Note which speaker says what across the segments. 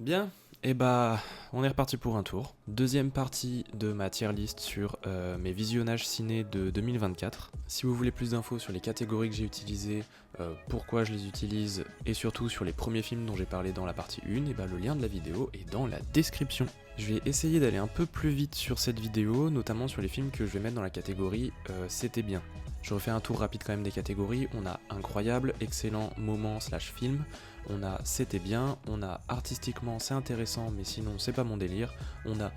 Speaker 1: Bien, et bah on est reparti pour un tour. Deuxième partie de ma tier list sur mes visionnages ciné de 2024. Si vous voulez plus d'infos sur les catégories que j'ai utilisées, pourquoi je les utilise, et surtout sur les premiers films dont j'ai parlé dans la partie 1, et bah le lien de la vidéo est dans la description. Je vais essayer d'aller un peu plus vite sur cette vidéo, notamment sur les films que je vais mettre dans la catégorie C'était bien. Je refais un tour rapide quand même des catégories. On a incroyable, excellent, moment slash film. On a c'était bien, on a artistiquement c'est intéressant mais sinon c'est pas mon délire, on a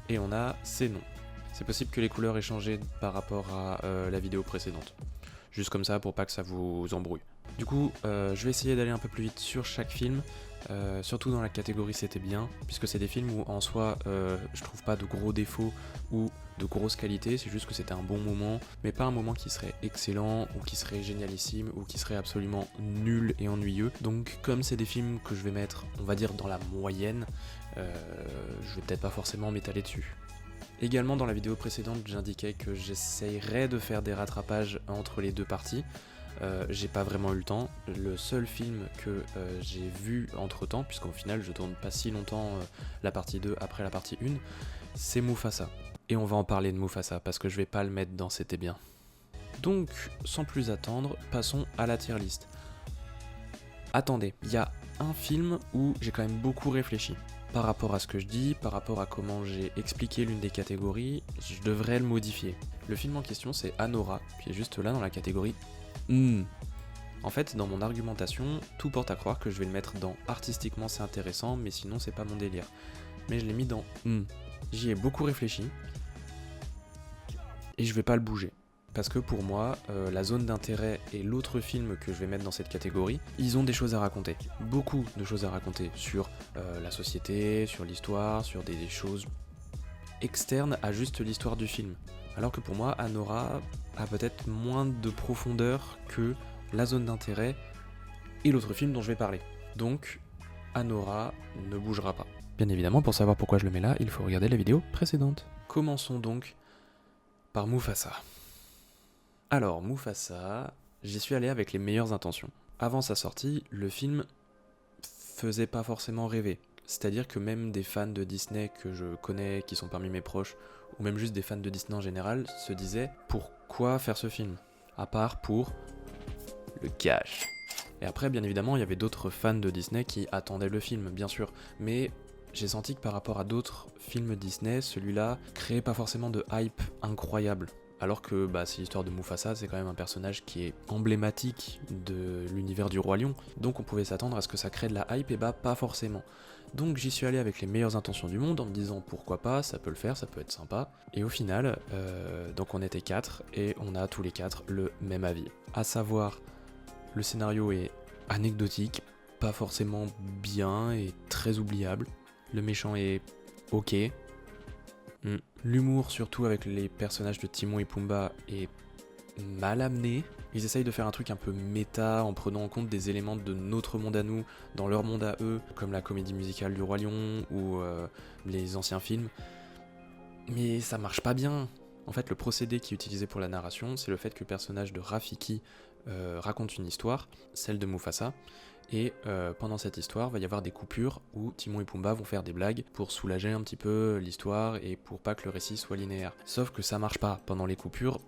Speaker 1: et on a c'est non. C'est possible que les couleurs aient changé par rapport à la vidéo précédente. Juste comme ça pour pas que ça vous embrouille. Du coup, je vais essayer d'aller un peu plus vite sur chaque film, surtout dans la catégorie c'était bien, puisque c'est des films où en soi je trouve pas de gros défauts ou de grosses qualités, c'est juste que c'était un bon moment, mais pas un moment qui serait excellent ou qui serait génialissime ou qui serait absolument nul et ennuyeux. Donc comme c'est des films que je vais mettre, on va dire dans la moyenne, je vais peut-être pas forcément m'étaler dessus. Également dans la vidéo précédente, j'indiquais que j'essayerais de faire des rattrapages entre les deux parties. J'ai pas vraiment eu le temps. Le seul film que j'ai vu entre temps, puisqu'au final je tourne pas si longtemps la partie 2 après la partie 1, c'est Mufasa. Et on va en parler de Mufasa parce que je vais pas le mettre dans C'était bien. Donc, sans plus attendre, passons à la tier list. Attendez, il y a un film où j'ai quand même beaucoup réfléchi. Par rapport à ce que je dis, par rapport à comment j'ai expliqué l'une des catégories, je devrais le modifier. Le film en question c'est Anora, qui est juste là dans la catégorie En fait, dans mon argumentation, tout porte à croire que je vais le mettre dans artistiquement c'est intéressant, mais sinon c'est pas mon délire. Mais je l'ai mis dans J'y ai beaucoup réfléchi, et je vais pas le bouger. Parce que pour moi, la zone d'intérêt et l'autre film que je vais mettre dans cette catégorie, ils ont des choses à raconter. Beaucoup de choses à raconter sur la société, sur l'histoire, sur des choses externes à juste l'histoire du film. Alors que pour moi, Anora a peut-être moins de profondeur que la zone d'intérêt et l'autre film dont je vais parler. Donc, Anora ne bougera pas. Bien évidemment, pour savoir pourquoi je le mets là, il faut regarder la vidéo précédente. Commençons donc par Mufasa. Alors, Mufasa, j'y suis allé avec les meilleures intentions. Avant sa sortie, le film faisait pas forcément rêver. C'est-à-dire que même des fans de Disney que je connais, qui sont parmi mes proches, ou même juste des fans de Disney en général, se disaient pourquoi faire ce film ? À part pour le cash. Et après, bien évidemment, il y avait d'autres fans de Disney qui attendaient le film, bien sûr, mais j'ai senti que par rapport à d'autres films Disney, celui-là créait pas forcément de hype incroyable. Alors que c'est l'histoire de Mufasa, c'est quand même un personnage qui est emblématique de l'univers du Roi Lion, donc on pouvait s'attendre à ce que ça crée de la hype, et pas forcément. Donc j'y suis allé avec les meilleures intentions du monde en me disant pourquoi pas, ça peut le faire, ça peut être sympa. Et au final, donc on était 4 et on a tous les 4 le même avis. À savoir, le scénario est anecdotique, pas forcément bien et très oubliable. Le méchant est ok. L'humour, surtout avec les personnages de Timon et Pumba, est mal amené. Ils essayent de faire un truc un peu méta en prenant en compte des éléments de notre monde à nous dans leur monde à eux, comme la comédie musicale du Roi Lion ou les anciens films. Mais ça marche pas bien. En fait, le procédé qui est utilisé pour la narration, c'est le fait que le personnage de Rafiki raconte une histoire, celle de Mufasa, et pendant cette histoire, va y avoir des coupures où Timon et Pumba vont faire des blagues pour soulager un petit peu l'histoire et pour pas que le récit soit linéaire. Sauf que ça marche pas pendant les coupures.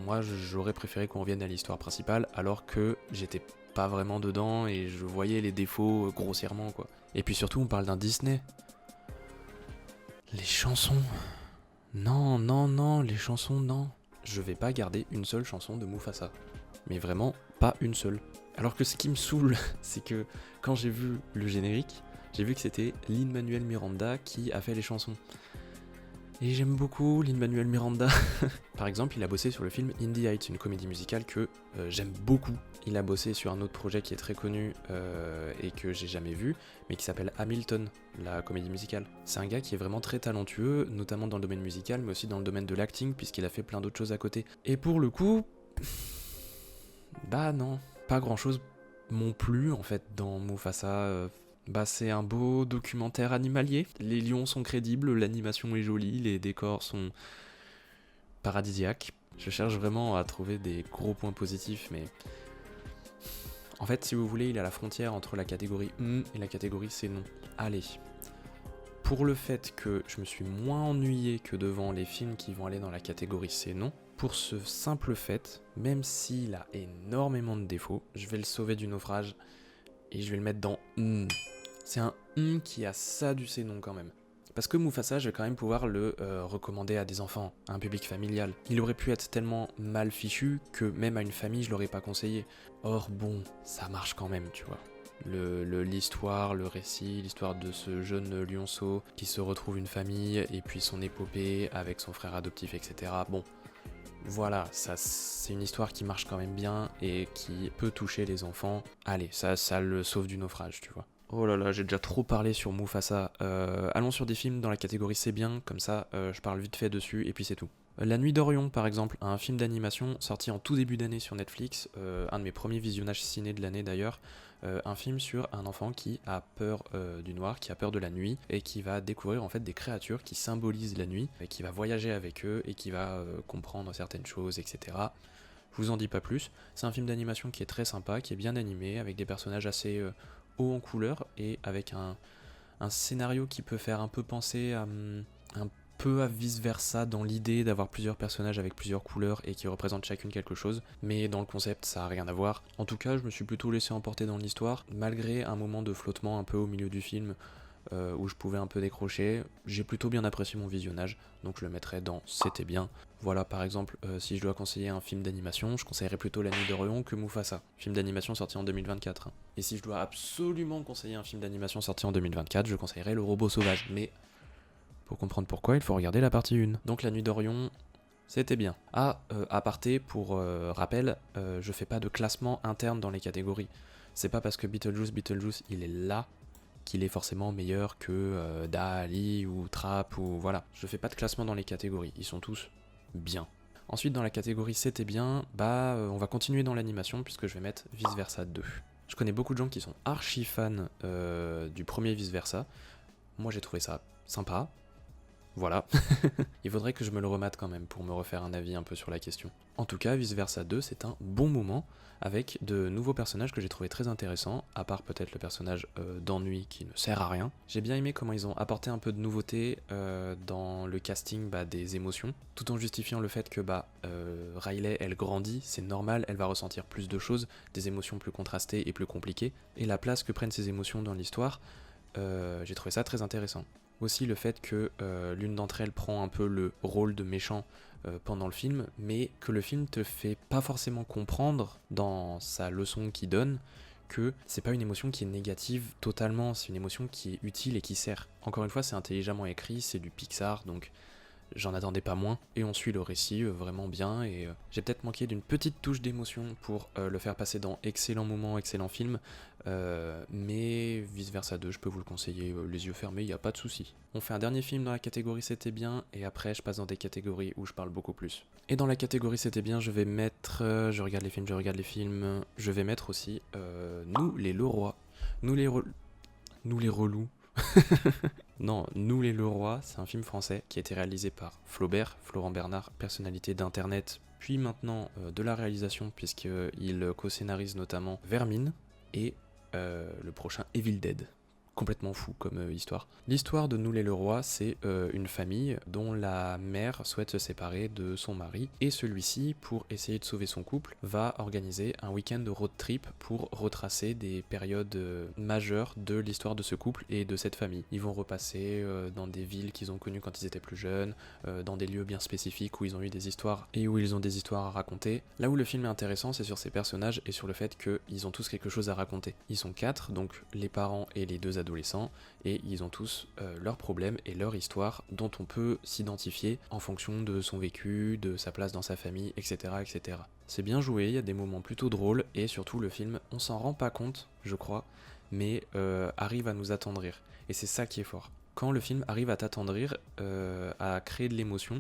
Speaker 1: Moi, j'aurais préféré qu'on revienne à l'histoire principale, alors que j'étais pas vraiment dedans et je voyais les défauts grossièrement, quoi. Et puis surtout, on parle d'un Disney. Les chansons. Non, les chansons, non. Je vais pas garder une seule chanson de Mufasa. Mais vraiment, pas une seule. Alors que ce qui me saoule, c'est que quand j'ai vu le générique, j'ai vu que c'était Lin-Manuel Miranda qui a fait les chansons. Et j'aime beaucoup Lin-Manuel Miranda. Par exemple, il a bossé sur le film In the Heights, une comédie musicale que j'aime beaucoup. Il a bossé sur un autre projet qui est très connu et que j'ai jamais vu, mais qui s'appelle Hamilton, la comédie musicale. C'est un gars qui est vraiment très talentueux, notamment dans le domaine musical, mais aussi dans le domaine de l'acting, puisqu'il a fait plein d'autres choses à côté. Et pour le coup, non, pas grand chose m'ont plu en fait dans Mufasa. C'est un beau documentaire animalier, les lions sont crédibles, l'animation est jolie, les décors sont paradisiaques. Je cherche vraiment à trouver des gros points positifs, mais En fait, si vous voulez, il est à la frontière entre la catégorie et la catégorie c'est non. Allez. Pour le fait que je me suis moins ennuyé que devant les films qui vont aller dans la catégorie c'est non, pour ce simple fait, même s'il a énormément de défauts, je vais le sauver du naufrage et je vais le mettre dans C'est un qui a ça du c'est non quand même. Parce que Mufasa, je vais quand même pouvoir le recommander à des enfants, à un public familial. Il aurait pu être tellement mal fichu que même à une famille, je l'aurais pas conseillé. Or bon, ça marche quand même, tu vois. L'histoire, le récit, l'histoire de ce jeune lionceau qui se retrouve une famille et puis son épopée avec son frère adoptif, etc. Bon, voilà, ça c'est une histoire qui marche quand même bien et qui peut toucher les enfants. Allez, ça le sauve du naufrage, tu vois. Oh là là, j'ai déjà trop parlé sur Mufasa. Allons sur des films dans la catégorie c'est bien, comme ça je parle vite fait dessus et puis c'est tout. La Nuit d'Orion, par exemple, un film d'animation sorti en tout début d'année sur Netflix, un de mes premiers visionnages ciné de l'année d'ailleurs, un film sur un enfant qui a peur du noir, qui a peur de la nuit, et qui va découvrir en fait des créatures qui symbolisent la nuit, et qui va voyager avec eux, et qui va comprendre certaines choses, etc. Je vous en dis pas plus, c'est un film d'animation qui est très sympa, qui est bien animé, avec des personnages assez hauts en couleur, et avec un scénario qui peut faire un peu penser à un peu à vice versa dans l'idée d'avoir plusieurs personnages avec plusieurs couleurs et qui représentent chacune quelque chose, mais dans le concept ça a rien à voir. En tout cas, je me suis plutôt laissé emporter dans l'histoire, malgré un moment de flottement un peu au milieu du film où je pouvais un peu décrocher. J'ai plutôt bien apprécié mon visionnage, donc je le mettrais dans c'était bien. Voilà, par exemple, si je dois conseiller un film d'animation, je conseillerais plutôt La Nuit d'Orion que Mufasa, film d'animation sorti en 2024. Et si je dois absolument conseiller un film d'animation sorti en 2024, je conseillerais Le Robot Sauvage, mais pour comprendre pourquoi, il faut regarder la partie 1. Donc La Nuit d'Orion, c'était bien. Aparté, pour rappel, je fais pas de classement interne dans les catégories. C'est pas parce que Beetlejuice, il est là qu'il est forcément meilleur que Dali ou Trap ou voilà. Je fais pas de classement dans les catégories, ils sont tous bien. Ensuite, dans la catégorie c'était bien, on va continuer dans l'animation puisque je vais mettre Vice Versa 2. Je connais beaucoup de gens qui sont archi fans du premier Vice Versa. Moi j'ai trouvé ça sympa. Voilà. Il faudrait que je me le remate quand même pour me refaire un avis un peu sur la question. En tout cas, Vice Versa 2, c'est un bon moment avec de nouveaux personnages que j'ai trouvé très intéressants, à part peut-être le personnage d'Ennui qui ne sert à rien. J'ai bien aimé comment ils ont apporté un peu de nouveauté dans le casting des émotions, tout en justifiant le fait que Riley, elle grandit, c'est normal, elle va ressentir plus de choses, des émotions plus contrastées et plus compliquées, et la place que prennent ces émotions dans l'histoire, j'ai trouvé ça très intéressant. Aussi le fait que l'une d'entre elles prend un peu le rôle de méchant pendant le film, mais que le film te fait pas forcément comprendre dans sa leçon qu'il donne que c'est pas une émotion qui est négative totalement, c'est une émotion qui est utile et qui sert. Encore une fois, c'est intelligemment écrit, c'est du Pixar, donc j'en attendais pas moins, et on suit le récit vraiment bien, et j'ai peut-être manqué d'une petite touche d'émotion pour le faire passer dans excellent moment, excellent film, mais Vice Versa 2, je peux vous le conseiller, les yeux fermés, y a pas de souci. On fait un dernier film dans la catégorie c'était bien, et après je passe dans des catégories où je parle beaucoup plus. Et dans la catégorie c'était bien, je vais mettre, je regarde les films, je vais mettre aussi Nous les Leroy, Nous les relous. Non, Nous les Leroy, c'est un film français qui a été réalisé par Flaubert, Florent Bernard, personnalité d'internet, puis maintenant de la réalisation, puisqu'il co-scénarise notamment Vermine et le prochain Evil Dead. Complètement fou comme histoire. L'histoire de Nous les Leroy, c'est une famille dont la mère souhaite se séparer de son mari, et celui-ci, pour essayer de sauver son couple, va organiser un week-end de road trip pour retracer des périodes majeures de l'histoire de ce couple et de cette famille. Ils vont repasser dans des villes qu'ils ont connues quand ils étaient plus jeunes, dans des lieux bien spécifiques où ils ont eu des histoires et où ils ont des histoires à raconter. Là où le film est intéressant, c'est sur ces personnages et sur le fait qu'ils ont tous quelque chose à raconter. Ils sont 4, donc les parents et les 2 adolescents, et ils ont tous leurs problèmes et leur histoire dont on peut s'identifier en fonction de son vécu, de sa place dans sa famille, etc. etc. C'est bien joué, il y a des moments plutôt drôles, et surtout le film, on s'en rend pas compte, je crois, mais arrive à nous attendrir. Et c'est ça qui est fort. Quand le film arrive à t'attendrir, à créer de l'émotion,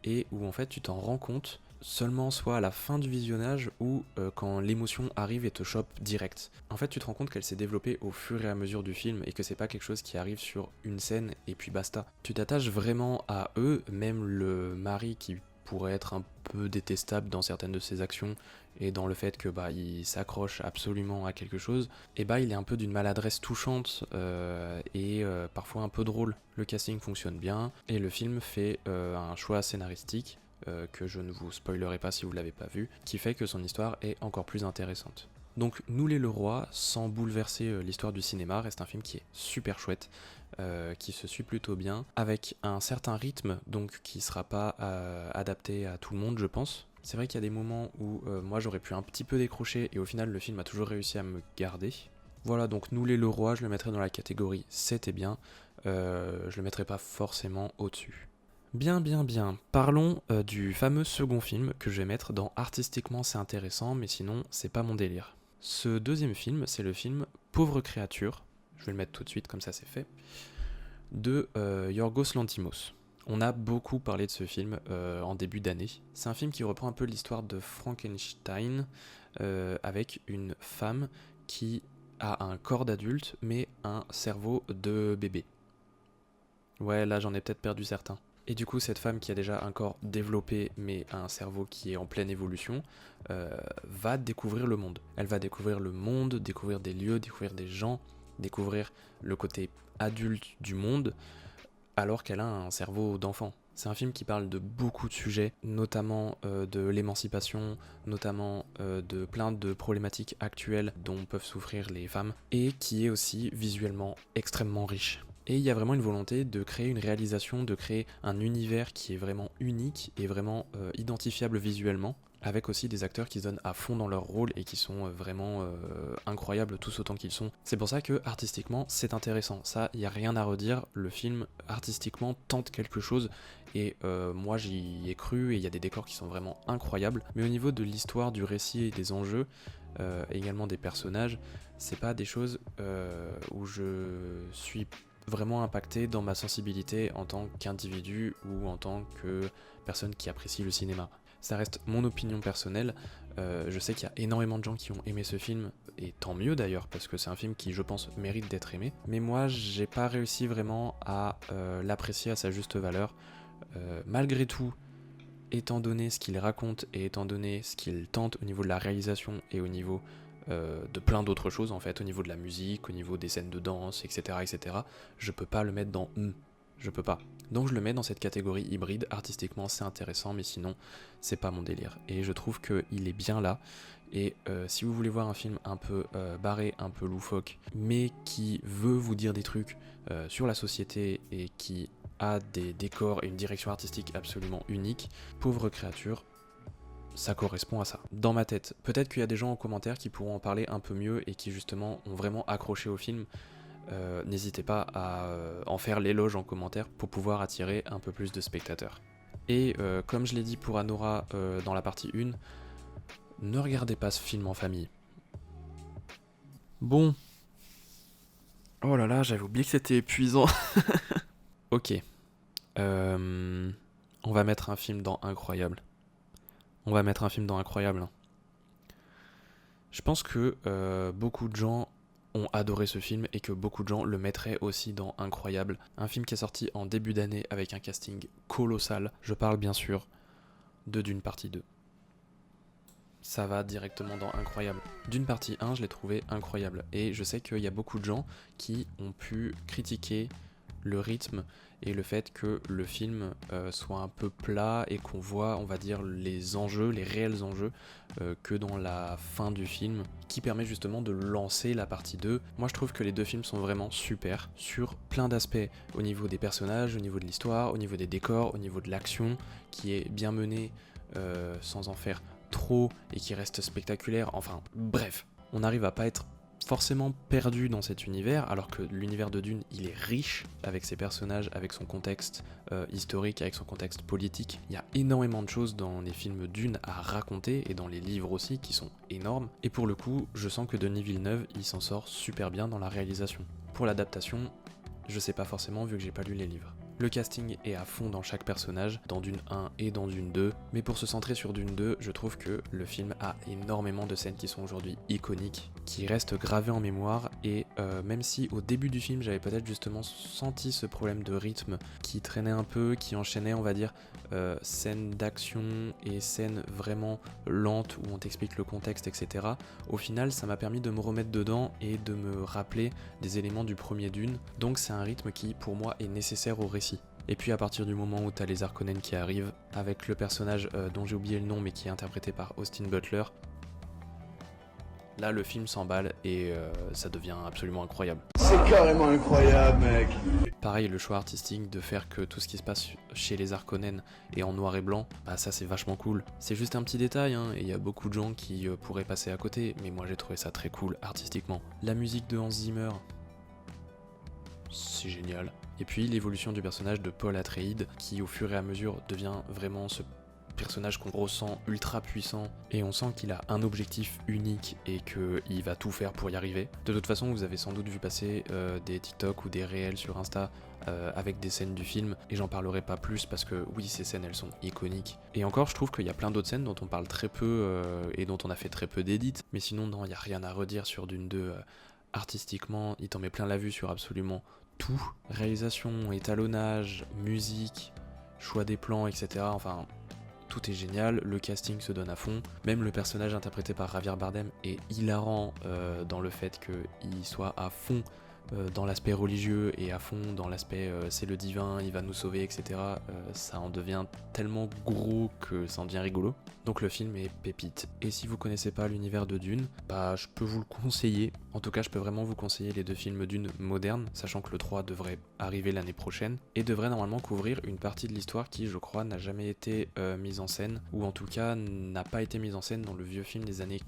Speaker 1: et où en fait tu t'en rends compte seulement soit à la fin du visionnage ou quand l'émotion arrive et te chope direct. En fait, tu te rends compte qu'elle s'est développée au fur et à mesure du film et que c'est pas quelque chose qui arrive sur une scène et puis basta. Tu t'attaches vraiment à eux, même le mari qui pourrait être un peu détestable dans certaines de ses actions et dans le fait que il s'accroche absolument à quelque chose, et il est un peu d'une maladresse touchante et parfois un peu drôle. Le casting fonctionne bien et le film fait un choix scénaristique que je ne vous spoilerai pas si vous l'avez pas vu, qui fait que son histoire est encore plus intéressante. Donc Nous les Leroy, sans bouleverser l'histoire du cinéma, reste un film qui est super chouette, qui se suit plutôt bien, avec un certain rythme, donc qui sera pas adapté à tout le monde, je pense. C'est vrai qu'il y a des moments où moi j'aurais pu un petit peu décrocher, et au final le film a toujours réussi à me garder. Voilà, donc Nous les Leroy, je le mettrais dans la catégorie c'était bien, je le mettrais pas forcément au-dessus. Bien. Parlons du fameux second film que je vais mettre dans artistiquement c'est intéressant, mais sinon c'est pas mon délire. Ce deuxième film, c'est le film Pauvre créature, je vais le mettre tout de suite comme ça c'est fait, de Yorgos Lanthimos. On a beaucoup parlé de ce film en début d'année. C'est un film qui reprend un peu l'histoire de Frankenstein avec une femme qui a un corps d'adulte mais un cerveau de bébé. Ouais, là j'en ai peut-être perdu certains. Et du coup, cette femme qui a déjà un corps développé mais un cerveau qui est en pleine évolution va découvrir le monde. Elle va découvrir le monde, découvrir des lieux, découvrir des gens, découvrir le côté adulte du monde, alors qu'elle a un cerveau d'enfant. C'est un film qui parle de beaucoup de sujets, notamment de l'émancipation, notamment de plein de problématiques actuelles dont peuvent souffrir les femmes, et qui est aussi visuellement extrêmement riche. Et il y a vraiment une volonté de créer une réalisation, de créer un univers qui est vraiment unique et vraiment identifiable visuellement, avec aussi des acteurs qui se donnent à fond dans leur rôle et qui sont vraiment incroyables tous autant qu'ils sont. C'est pour ça que artistiquement c'est intéressant, ça il n'y a rien à redire, le film artistiquement tente quelque chose et moi j'y ai cru et il y a des décors qui sont vraiment incroyables, mais au niveau de l'histoire, du récit et des enjeux, également des personnages, c'est pas des choses où je suis vraiment impacté dans ma sensibilité en tant qu'individu ou en tant que personne qui apprécie le cinéma. Ça reste mon opinion personnelle, je sais qu'il y a énormément de gens qui ont aimé ce film, et tant mieux d'ailleurs, parce que c'est un film qui je pense mérite d'être aimé, mais moi j'ai pas réussi vraiment à l'apprécier à sa juste valeur, malgré tout, étant donné ce qu'il raconte et étant donné ce qu'il tente au niveau de la réalisation et au niveau de plein d'autres choses en fait, au niveau de la musique, au niveau des scènes de danse, etc. Je peux pas le mettre dans je peux pas. Donc je le mets dans cette catégorie hybride, artistiquement c'est intéressant, mais sinon c'est pas mon délire. Et je trouve qu'il est bien là, et si vous voulez voir un film un peu barré, un peu loufoque, mais qui veut vous dire des trucs sur la société et qui a des décors et une direction artistique absolument unique, Pauvre créature, ça correspond à ça. Dans ma tête, peut-être qu'il y a des gens en commentaire qui pourront en parler un peu mieux et qui justement ont vraiment accroché au film. N'hésitez pas à en faire l'éloge en commentaire pour pouvoir attirer un peu plus de spectateurs. Et comme je l'ai dit pour Anora dans la partie 1, ne regardez pas ce film en famille. Bon. Oh là là, j'avais oublié que c'était épuisant. Ok. On va mettre un film dans Incroyable. Je pense que beaucoup de gens ont adoré ce film et que beaucoup de gens le mettraient aussi dans Incroyable. Un film qui est sorti en début d'année avec un casting colossal. Je parle bien sûr de Dune partie 2. Ça va directement dans Incroyable. Dune partie 1, je l'ai trouvé incroyable. Et je sais qu'il y a beaucoup de gens qui ont pu critiquer le rythme et le fait que le film soit un peu plat et qu'on voit, on va dire, les enjeux, les réels enjeux que dans la fin du film, qui permet justement de lancer la partie 2. Moi je trouve que les deux films sont vraiment super sur plein d'aspects, au niveau des personnages, au niveau de l'histoire, au niveau des décors, au niveau de l'action, qui est bien menée sans en faire trop et qui reste spectaculaire, enfin bref, on n'arrive à pas être forcément perdu dans cet univers, alors que l'univers de Dune, il est riche avec ses personnages, avec son contexte historique, avec son contexte politique. Il y a énormément de choses dans les films Dune à raconter, et dans les livres aussi, qui sont énormes. Et pour le coup, je sens que Denis Villeneuve, il s'en sort super bien dans la réalisation. Pour l'adaptation, je sais pas forcément, vu que j'ai pas lu les livres. Le casting est à fond dans chaque personnage, dans Dune 1 et dans Dune 2, mais pour se centrer sur Dune 2, je trouve que le film a énormément de scènes qui sont aujourd'hui iconiques, qui restent gravées en mémoire, et même si au début du film j'avais peut-être justement senti ce problème de rythme qui traînait un peu, qui enchaînait on va dire scènes d'action et scènes vraiment lentes où on t'explique le contexte, etc. Au final ça m'a permis de me remettre dedans et de me rappeler des éléments du premier Dune, donc c'est un rythme qui pour moi est nécessaire au récit. Et puis à partir du moment où t'as les Harkonnen qui arrivent, avec le personnage dont j'ai oublié le nom mais qui est interprété par Austin Butler, là le film s'emballe et ça devient absolument incroyable.
Speaker 2: C'est carrément incroyable mec.
Speaker 1: Pareil, le choix artistique de faire que tout ce qui se passe chez les Harkonnen est en noir et blanc, bah ça c'est vachement cool. C'est juste un petit détail hein, et il y a beaucoup de gens qui pourraient passer à côté, mais moi j'ai trouvé ça très cool artistiquement. La musique de Hans Zimmer, c'est génial. Et puis l'évolution du personnage de Paul Atreides, qui au fur et à mesure devient vraiment ce personnage qu'on ressent ultra puissant, et on sent qu'il a un objectif unique et qu'il va tout faire pour y arriver. De toute façon, vous avez sans doute vu passer des TikTok ou des réels sur Insta avec des scènes du film, et j'en parlerai pas plus parce que oui, ces scènes elles sont iconiques. Et encore, je trouve qu'il y a plein d'autres scènes dont on parle très peu et dont on a fait très peu d'édits, mais sinon non, il y a rien à redire sur Dune 2. Artistiquement, il t'en met plein la vue sur absolument tout. Réalisation, étalonnage, musique, choix des plans, etc. Enfin, tout est génial, le casting se donne à fond. Même le personnage interprété par Javier Bardem est hilarant dans le fait qu'il soit à fond dans l'aspect religieux et à fond dans l'aspect c'est le divin, il va nous sauver, etc. Ça en devient tellement gros que ça en devient rigolo. Donc le film est pépite. Et si vous connaissez pas l'univers de Dune, bah je peux vous le conseiller. En tout cas, je peux vraiment vous conseiller les deux films Dune modernes, sachant que le 3 devrait arriver l'année prochaine et devrait normalement couvrir une partie de l'histoire qui, je crois, n'a jamais été mise en scène, ou en tout cas n'a pas été mise en scène dans le vieux film des années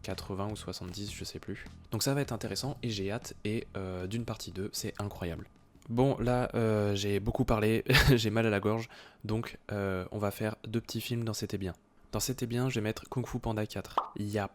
Speaker 1: 80 ou 70, je sais plus. Donc ça va être intéressant et j'ai hâte, et Dune partie 2, c'est incroyable. Bon, là, j'ai beaucoup parlé, j'ai mal à la gorge, donc on va faire deux petits films dans C'était bien. Dans C'était bien, je vais mettre Kung Fu Panda 4. Il y a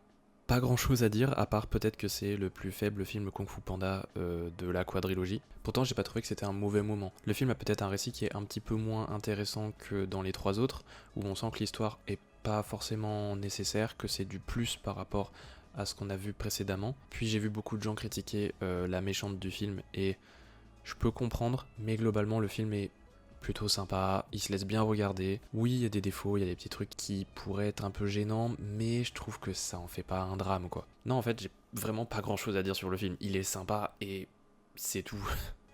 Speaker 1: pas grand chose à dire, à part peut-être que c'est le plus faible film Kung Fu Panda de la quadrilogie. Pourtant, j'ai pas trouvé que c'était un mauvais moment. Le film a peut-être un récit qui est un petit peu moins intéressant que dans les trois autres, où on sent que l'histoire est pas forcément nécessaire, que c'est du plus par rapport à ce qu'on a vu précédemment. Puis j'ai vu beaucoup de gens critiquer la méchante du film, et je peux comprendre, mais globalement le film est plutôt sympa, il se laisse bien regarder. Oui, il y a des défauts, il y a des petits trucs qui pourraient être un peu gênants, mais je trouve que ça en fait pas un drame quoi. Non, en fait, j'ai vraiment pas grand chose à dire sur le film. Il est sympa et c'est tout.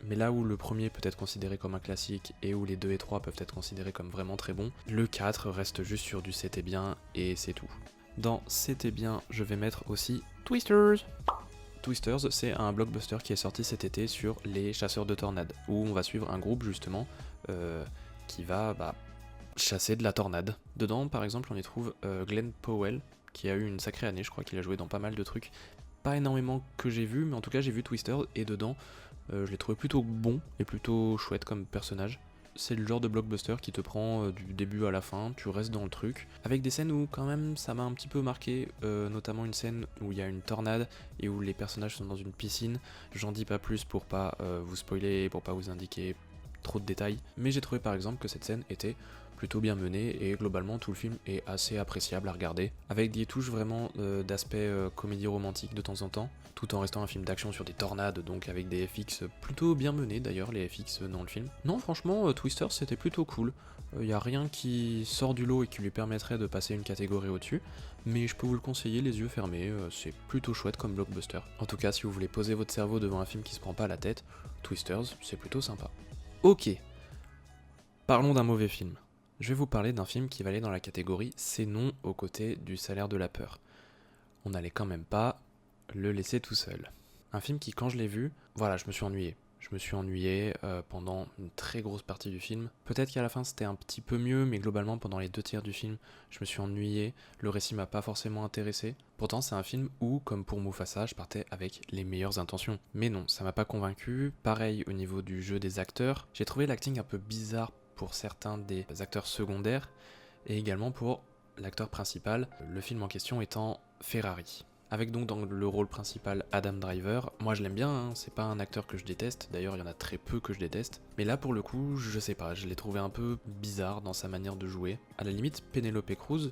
Speaker 1: Mais là où le premier peut être considéré comme un classique et où les 2 et 3 peuvent être considérés comme vraiment très bons, le 4 reste juste sur du c'était bien et c'est tout. Dans C'était bien, je vais mettre aussi Twisters. Twisters, c'est un blockbuster qui est sorti cet été sur les chasseurs de tornades, où on va suivre un groupe justement qui va chasser de la tornade. Dedans, par exemple, on y trouve Glenn Powell, qui a eu une sacrée année, je crois qu'il a joué dans pas mal de trucs. Pas énormément que j'ai vu, mais en tout cas j'ai vu Twisters, et dedans, je l'ai trouvé plutôt bon et plutôt chouette comme personnage. C'est le genre de blockbuster qui te prend du début à la fin, tu restes dans le truc, avec des scènes où quand même ça m'a un petit peu marqué, notamment une scène où il y a une tornade et où les personnages sont dans une piscine. J'en dis pas plus pour pas vous spoiler, pour pas vous indiquer trop de détails, mais j'ai trouvé par exemple que cette scène était plutôt bien menée, et globalement tout le film est assez appréciable à regarder, avec des touches vraiment d'aspect comédie romantique de temps en temps, tout en restant un film d'action sur des tornades, donc avec des FX plutôt bien menés d'ailleurs, les FX dans le film. Non, franchement, Twisters c'était plutôt cool. Y a rien qui sort du lot et qui lui permettrait de passer une catégorie au-dessus, mais je peux vous le conseiller les yeux fermés, c'est plutôt chouette comme blockbuster. En tout cas, si vous voulez poser votre cerveau devant un film qui se prend pas la tête, Twisters c'est plutôt sympa. Ok, parlons d'un mauvais film. Je vais vous parler d'un film qui va aller dans la catégorie c'est non aux côtés du salaire de la peur. On n'allait quand même pas le laisser tout seul. Un film qui, quand je l'ai vu, voilà, je me suis ennuyé. Je me suis ennuyé pendant une très grosse partie du film. Peut-être qu'à la fin c'était un petit peu mieux, mais globalement pendant les 2 tiers du film, je me suis ennuyé. Le récit m'a pas forcément intéressé. Pourtant c'est un film où, comme pour Mufasa, je partais avec les meilleures intentions. Mais non, ça m'a pas convaincu. Pareil au niveau du jeu des acteurs. J'ai trouvé l'acting un peu bizarre pour certains des acteurs secondaires, et également pour l'acteur principal, le film en question étant Ferrari. avec donc dans le rôle principal Adam Driver. Moi je l'aime bien, hein, c'est pas un acteur que je déteste, d'ailleurs il y en a très peu que je déteste, mais là pour le coup, je sais pas, je l'ai trouvé un peu bizarre dans sa manière de jouer. À la limite, Penelope Cruz,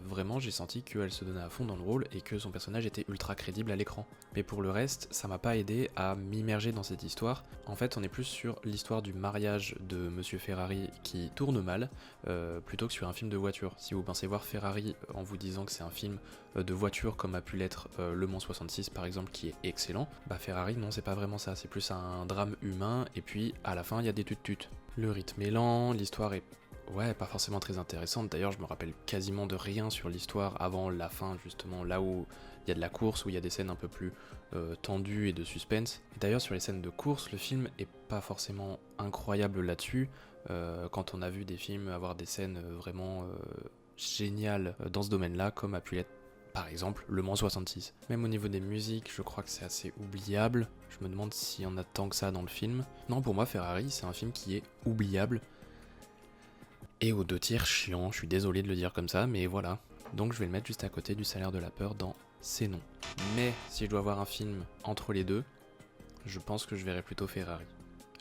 Speaker 1: vraiment j'ai senti qu'elle se donnait à fond dans le rôle et que son personnage était ultra crédible à l'écran. Mais pour le reste, ça m'a pas aidé à m'immerger dans cette histoire. En fait, on est plus sur l'histoire du mariage de Monsieur Ferrari qui tourne mal, plutôt que sur un film de voiture. Si vous pensez voir Ferrari en vous disant que c'est un film de voiture comme a pu l'être Le Mans 66 par exemple, qui est excellent, bah Ferrari non, c'est pas vraiment ça, c'est plus un drame humain et puis à la fin il y a des tut-tut. Le rythme est lent, l'histoire est pas forcément très intéressante. D'ailleurs, je me rappelle quasiment de rien sur l'histoire avant la fin, justement, là où il y a de la course, où il y a des scènes un peu plus tendues et de suspense. D'ailleurs, sur les scènes de course, le film est pas forcément incroyable là-dessus. Quand on a vu des films avoir des scènes vraiment géniales dans ce domaine-là, comme a pu l'être par exemple Le Mans 66. Même au niveau des musiques, je crois que c'est assez oubliable. Je me demande s'il y en a tant que ça dans le film. Non, pour moi, Ferrari, c'est un film qui est oubliable. Et aux 2 tiers chiant, je suis désolé de le dire comme ça, mais voilà. Donc je vais le mettre juste à côté du Salaire de la peur dans C'est non. Mais si je dois voir un film entre les deux, je pense que je verrai plutôt Ferrari.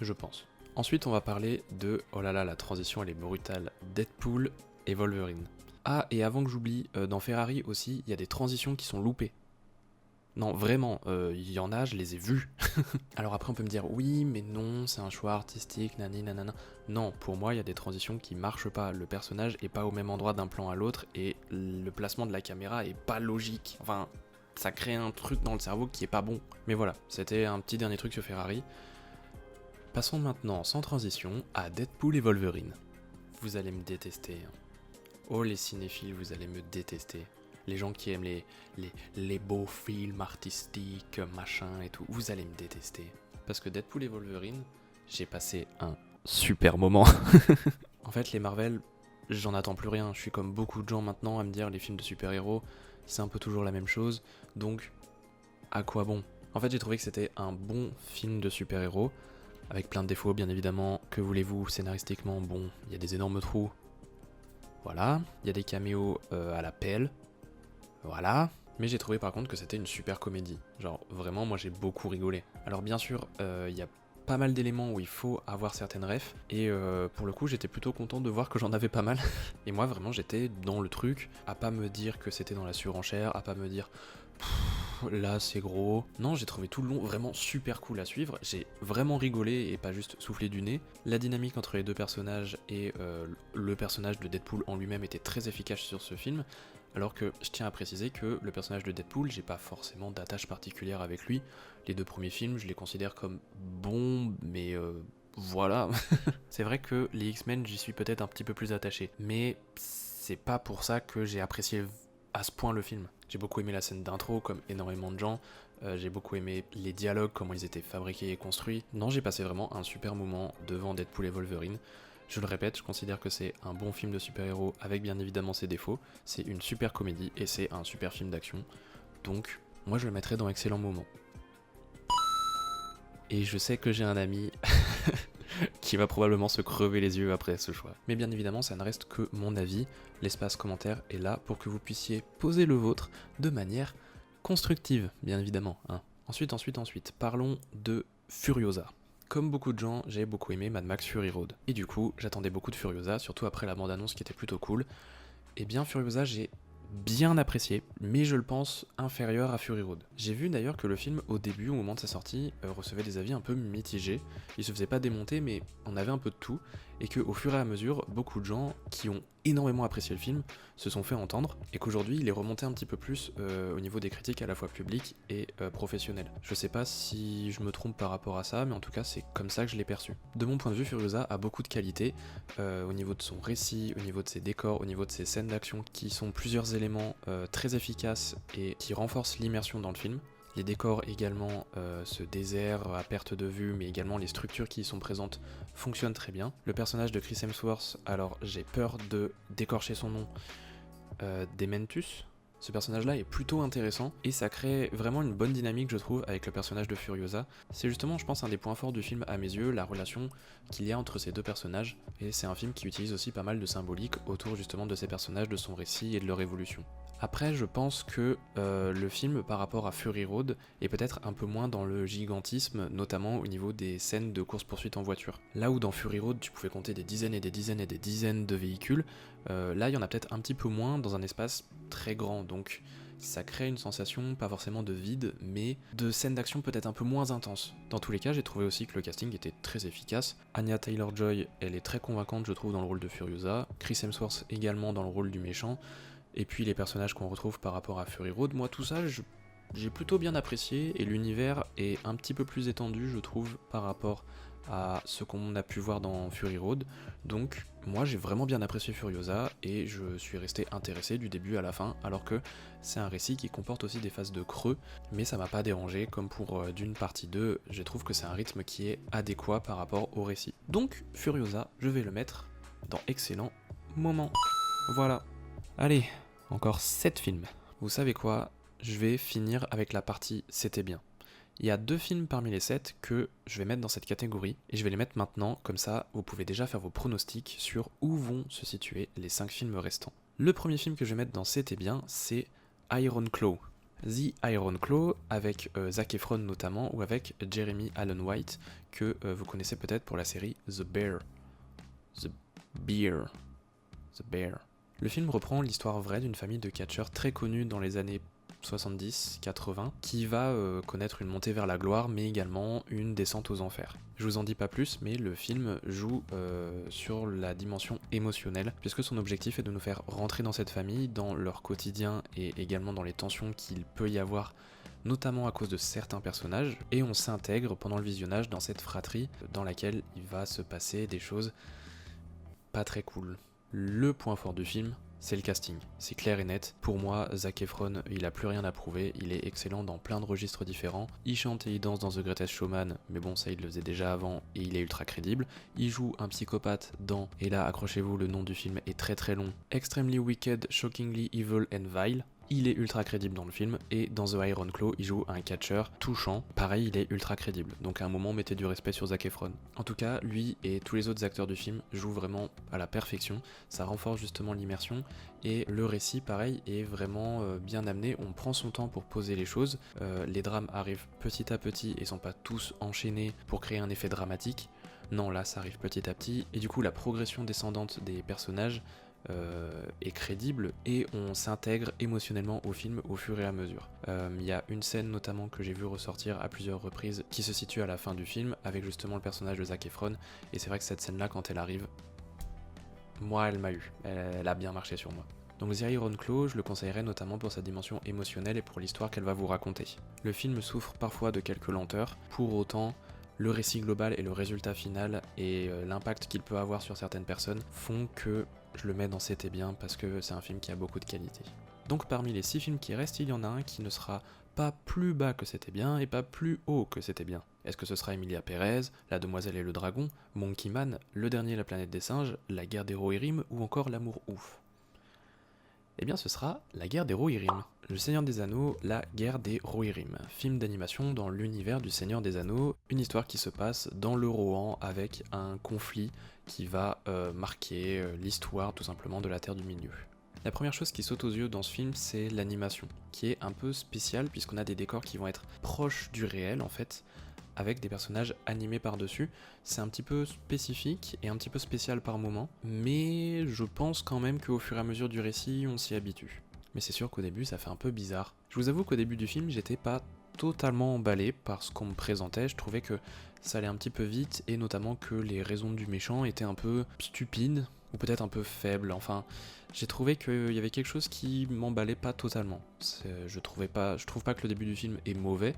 Speaker 1: Je pense. Ensuite on va parler de, oh là là, la transition elle est brutale, Deadpool et Wolverine. Ah, et avant que j'oublie, dans Ferrari aussi, il y a des transitions qui sont loupées. Non, vraiment, il y en a, je les ai vus. Alors après, on peut me dire, oui, mais non, c'est un choix artistique, nani nanana. Non, pour moi, il y a des transitions qui marchent pas. Le personnage est pas au même endroit d'un plan à l'autre et le placement de la caméra est pas logique. Enfin, ça crée un truc dans le cerveau qui est pas bon. Mais voilà, c'était un petit dernier truc sur Ferrari. Passons maintenant, sans transition, à Deadpool et Wolverine. Vous allez me détester. Oh, les cinéphiles, vous allez me détester. Les gens qui aiment les beaux films artistiques, machin et tout, vous allez me détester. Parce que Deadpool et Wolverine, j'ai passé un super moment. En fait, les Marvel, j'en attends plus rien. Je suis comme beaucoup de gens maintenant à me dire les films de super-héros, c'est un peu toujours la même chose. Donc, à quoi bon ? En fait, j'ai trouvé que c'était un bon film de super-héros, avec plein de défauts, bien évidemment. Que voulez-vous, scénaristiquement, bon, il y a des énormes trous. Voilà, il y a des caméos à la pelle. Voilà, mais j'ai trouvé par contre que c'était une super comédie. Genre vraiment, moi j'ai beaucoup rigolé. Alors bien sûr, il y a pas mal d'éléments où il faut avoir certaines refs, et pour le coup j'étais plutôt content de voir que j'en avais pas mal. Et moi vraiment j'étais dans le truc, à pas me dire que c'était dans la surenchère, à pas me dire là c'est gros. Non, j'ai trouvé tout le long vraiment super cool à suivre, j'ai vraiment rigolé et pas juste soufflé du nez. La dynamique entre les deux personnages et le personnage de Deadpool en lui-même était très efficace sur ce film. Alors que je tiens à préciser que le personnage de Deadpool, j'ai pas forcément d'attache particulière avec lui. Les 2 premiers films, je les considère comme bons, mais voilà. C'est vrai que les X-Men, j'y suis peut-être un petit peu plus attaché. Mais c'est pas pour ça que j'ai apprécié à ce point le film. J'ai beaucoup aimé la scène d'intro, comme énormément de gens. J'ai beaucoup aimé les dialogues, comment ils étaient fabriqués et construits. Non, j'ai passé vraiment un super moment devant Deadpool et Wolverine. Je le répète, je considère que c'est un bon film de super-héros avec bien évidemment ses défauts. C'est une super comédie et c'est un super film d'action. Donc, moi je le mettrais dans excellent moment. Et je sais que j'ai un ami qui va probablement se crever les yeux après ce choix. Mais bien évidemment, ça ne reste que mon avis. L'espace commentaire est là pour que vous puissiez poser le vôtre de manière constructive, bien évidemment. Hein. Ensuite, parlons de Furiosa. Comme beaucoup de gens, j'ai beaucoup aimé Mad Max Fury Road. Et du coup, j'attendais beaucoup de Furiosa, surtout après la bande-annonce qui était plutôt cool. Et bien Furiosa, j'ai bien apprécié, mais je le pense inférieur à Fury Road. J'ai vu d'ailleurs que le film, au début, au moment de sa sortie, recevait des avis un peu mitigés. Il se faisait pas démonter, mais on avait un peu de tout, et qu'au fur et à mesure, beaucoup de gens qui ont énormément apprécié le film se sont fait entendre, et qu'aujourd'hui il est remonté un petit peu plus au niveau des critiques à la fois publiques et professionnelles. Je sais pas si je me trompe par rapport à ça, mais en tout cas c'est comme ça que je l'ai perçu. De mon point de vue, Furiosa a beaucoup de qualités, au niveau de son récit, au niveau de ses décors, au niveau de ses scènes d'action, qui sont plusieurs éléments très efficaces et qui renforcent l'immersion dans le film. Les décors également, ce désert à perte de vue, mais également les structures qui y sont présentes fonctionnent très bien. Le personnage de Chris Hemsworth, alors j'ai peur de d'écorcher son nom, Dementus, Ce personnage-là est plutôt intéressant et ça crée vraiment une bonne dynamique, je trouve, avec le personnage de Furiosa. C'est justement, je pense, un des points forts du film à mes yeux, la relation qu'il y a entre ces deux personnages, et c'est un film qui utilise aussi pas mal de symbolique autour justement de ces personnages, de son récit et de leur évolution. Après, je pense que le film, par rapport à Fury Road, est peut-être un peu moins dans le gigantisme, notamment au niveau des scènes de course-poursuite en voiture. Là où dans Fury Road, tu pouvais compter des dizaines et des dizaines et des dizaines de véhicules, là, il y en a peut-être un petit peu moins dans un espace très grand, donc ça crée une sensation, pas forcément de vide, mais de scènes d'action peut-être un peu moins intenses. Dans tous les cas, j'ai trouvé aussi que le casting était très efficace. Anya Taylor-Joy, elle est très convaincante, je trouve, dans le rôle de Furiosa. Chris Hemsworth également dans le rôle du méchant. Et puis les personnages qu'on retrouve par rapport à Fury Road, moi tout ça, j'ai plutôt bien apprécié, et l'univers est un petit peu plus étendu, je trouve, par rapport à ce qu'on a pu voir dans Fury Road. Donc moi j'ai vraiment bien apprécié Furiosa, et je suis resté intéressé du début à la fin, alors que c'est un récit qui comporte aussi des phases de creux, mais ça m'a pas dérangé, comme pour Dune partie 2, je trouve que c'est un rythme qui est adéquat par rapport au récit. Donc Furiosa, je vais le mettre dans excellent moment. Voilà. Allez, encore 7 films. Vous savez quoi? Je vais finir avec la partie C'était bien. Il y a 2 films parmi les 7 que je vais mettre dans cette catégorie, et je vais les mettre maintenant, comme ça vous pouvez déjà faire vos pronostics sur où vont se situer les 5 films restants. Le premier film que je vais mettre dans C'était bien, c'est Iron Claw. The Iron Claw, avec Zac Efron notamment, ou avec Jeremy Allen White, que vous connaissez peut-être pour la série The Bear. The Bear. The Bear. Le film reprend l'histoire vraie d'une famille de catcheurs très connue dans les années 70-80, qui va connaître une montée vers la gloire, mais également une descente aux enfers. Je vous en dis pas plus, mais le film joue sur la dimension émotionnelle, puisque son objectif est de nous faire rentrer dans cette famille, dans leur quotidien et également dans les tensions qu'il peut y avoir, notamment à cause de certains personnages, et on s'intègre pendant le visionnage dans cette fratrie dans laquelle il va se passer des choses pas très cool. Le point fort du film, c'est le casting. C'est clair et net. Pour moi, Zac Efron, il a plus rien à prouver. Il est excellent dans plein de registres différents. Il chante et il danse dans The Greatest Showman, mais bon, ça il le faisait déjà avant et il est ultra crédible. Il joue un psychopathe dans, et là accrochez-vous, le nom du film est très très long, Extremely Wicked, Shockingly Evil and Vile. Il est ultra crédible dans le film, et dans The Iron Claw, il joue un catcheur touchant. Pareil, il est ultra crédible, donc à un moment, mettez du respect sur Zac Efron. En tout cas, lui et tous les autres acteurs du film jouent vraiment à la perfection, ça renforce justement l'immersion, et le récit, pareil, est vraiment bien amené, on prend son temps pour poser les choses, les drames arrivent petit à petit et sont pas tous enchaînés pour créer un effet dramatique. Non, là, ça arrive petit à petit, et du coup, la progression descendante des personnages est crédible, et on s'intègre émotionnellement au film au fur et à mesure. Il y a une scène notamment que j'ai vu ressortir à plusieurs reprises qui se situe à la fin du film avec justement le personnage de Zac Efron, et c'est vrai que cette scène là, quand elle arrive, moi elle m'a eu, elle a bien marché sur moi. Donc The Iron Claw, je le conseillerais notamment pour sa dimension émotionnelle et pour l'histoire qu'elle va vous raconter. Le film souffre parfois de quelques lenteurs, pour autant le récit global et le résultat final et l'impact qu'il peut avoir sur certaines personnes font que je le mets dans C'était bien, parce que c'est un film qui a beaucoup de qualité. Donc parmi les 6 films qui restent, il y en a un qui ne sera pas plus bas que C'était bien et pas plus haut que C'était bien. Est-ce que ce sera Emilia Pérez, La Demoiselle et le Dragon, Monkey Man, Le Dernier la Planète des Singes, La Guerre des Rohirrim ou encore L'Amour Ouf? Eh bien ce sera La Guerre des Rohirrim. Le Seigneur des Anneaux, La Guerre des Rohirrim. Film d'animation dans l'univers du Seigneur des Anneaux, une histoire qui se passe dans le Rohan avec un conflit qui va marquer l'histoire tout simplement de la Terre du Milieu. La première chose qui saute aux yeux dans ce film, c'est l'animation, qui est un peu spéciale puisqu'on a des décors qui vont être proches du réel en fait, avec des personnages animés par-dessus. C'est un petit peu spécifique et un petit peu spécial par moment, mais je pense quand même qu'au fur et à mesure du récit, on s'y habitue. Mais c'est sûr qu'au début, ça fait un peu bizarre. Je vous avoue qu'au début du film, j'étais pas totalement emballé par ce qu'on me présentait, je trouvais que ça allait un petit peu vite, et notamment que les raisons du méchant étaient un peu stupides, ou peut-être un peu faibles, enfin, j'ai trouvé qu'il y avait quelque chose qui m'emballait pas totalement. Je trouve pas que le début du film est mauvais,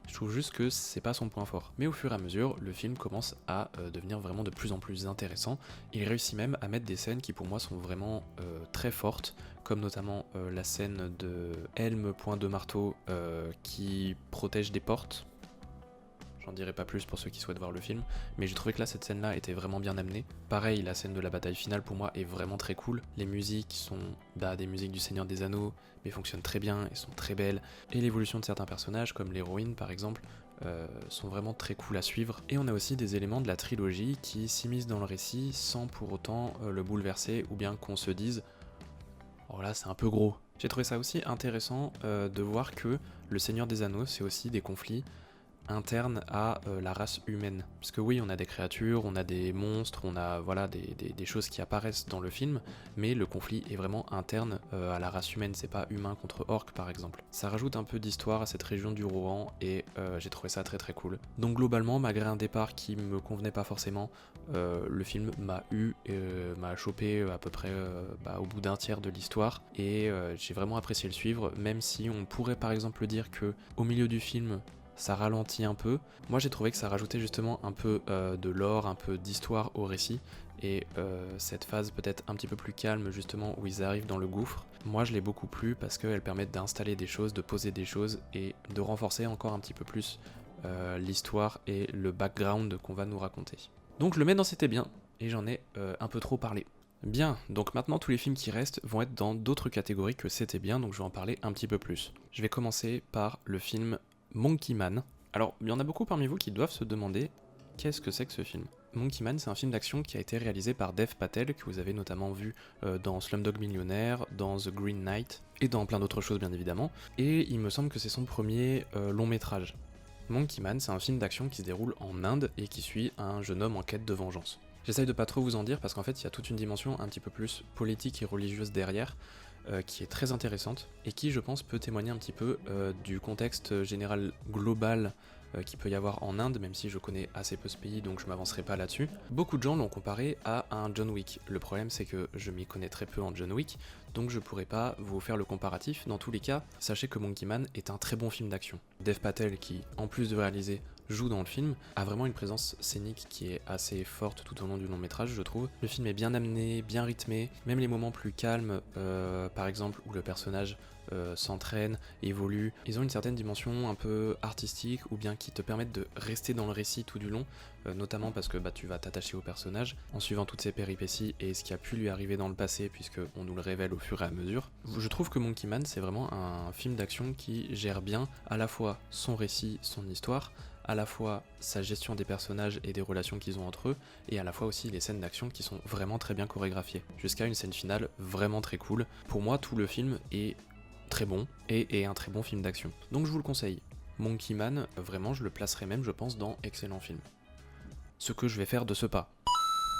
Speaker 1: je trouve juste que c'est pas son point fort. Mais au fur et à mesure, le film commence à devenir vraiment de plus en plus intéressant. Il réussit même à mettre des scènes qui pour moi sont vraiment très fortes, comme notamment la scène de Helm Point de Marteau qui protège des portes. j'en dirai pas plus pour ceux qui souhaitent voir le film, mais j'ai trouvé que là cette scène là était vraiment bien amenée. Pareil, la scène de la bataille finale pour moi est vraiment très cool, les musiques sont des musiques du Seigneur des Anneaux, mais fonctionnent très bien et sont très belles, et l'évolution de certains personnages comme l'héroïne par exemple, sont vraiment très cool à suivre. Et on a aussi des éléments de la trilogie qui s'immiscent dans le récit sans pour autant le bouleverser ou bien qu'on se dise oh là c'est un peu gros. J'ai trouvé ça aussi intéressant de voir que le Seigneur des Anneaux c'est aussi des conflits interne à la race humaine. Parce que oui, on a des créatures, on a des monstres, on a voilà des choses qui apparaissent dans le film, mais le conflit est vraiment interne à la race humaine, c'est pas humain contre orc par exemple. Ça rajoute un peu d'histoire à cette région du Rohan et j'ai trouvé ça très très cool. Donc globalement, malgré un départ qui me convenait pas forcément, le film m'a chopé à peu près au bout d'un tiers de l'histoire et j'ai vraiment apprécié le suivre, même si on pourrait par exemple dire que au milieu du film, ça ralentit un peu. Moi j'ai trouvé que ça rajoutait justement un peu de lore, un peu d'histoire au récit, et cette phase peut-être un petit peu plus calme justement où ils arrivent dans le gouffre, moi je l'ai beaucoup plu parce qu'elle permet d'installer des choses, de poser des choses et de renforcer encore un petit peu plus l'histoire et le background qu'on va nous raconter. Donc je le mets dans C'était bien, et j'en ai un peu trop parlé. Bien, donc maintenant tous les films qui restent vont être dans d'autres catégories que C'était bien, donc je vais en parler un petit peu plus. Je vais commencer par le film Monkey Man. Alors, il y en a beaucoup parmi vous qui doivent se demander qu'est-ce que c'est que ce film. Monkey Man, c'est un film d'action qui a été réalisé par Dev Patel, que vous avez notamment vu dans Slumdog Millionaire, dans The Green Knight, et dans plein d'autres choses bien évidemment, et il me semble que c'est son premier long métrage. Monkey Man, c'est un film d'action qui se déroule en Inde et qui suit un jeune homme en quête de vengeance. J'essaye de pas trop vous en dire parce qu'en fait il y a toute une dimension un petit peu plus politique et religieuse derrière, qui est très intéressante et qui je pense peut témoigner un petit peu du contexte général global qu'il peut y avoir en Inde, même si je connais assez peu ce pays donc je m'avancerai pas là-dessus. Beaucoup de gens l'ont comparé à un John Wick. Le problème c'est que je m'y connais très peu en John Wick, donc je pourrais pas vous faire le comparatif. Dans tous les cas, sachez que Monkey Man est un très bon film d'action. Dev Patel, qui en plus de réaliser joue dans le film, a vraiment une présence scénique qui est assez forte tout au long du long métrage, je trouve. Le film est bien amené, bien rythmé, même les moments plus calmes, par exemple où le personnage s'entraîne, évolue, ils ont une certaine dimension un peu artistique ou bien qui te permettent de rester dans le récit tout du long, notamment parce que tu vas t'attacher au personnage en suivant toutes ses péripéties et ce qui a pu lui arriver dans le passé puisque on nous le révèle au fur et à mesure. Je trouve que Monkey Man c'est vraiment un film d'action qui gère bien à la fois son récit, son histoire, à la fois sa gestion des personnages et des relations qu'ils ont entre eux, et à la fois aussi les scènes d'action qui sont vraiment très bien chorégraphiées, jusqu'à une scène finale vraiment très cool. Pour moi, tout le film est très bon, et est un très bon film d'action. Donc je vous le conseille. Monkey Man, vraiment je le placerai même, je pense, dans excellent film. Ce que je vais faire de ce pas.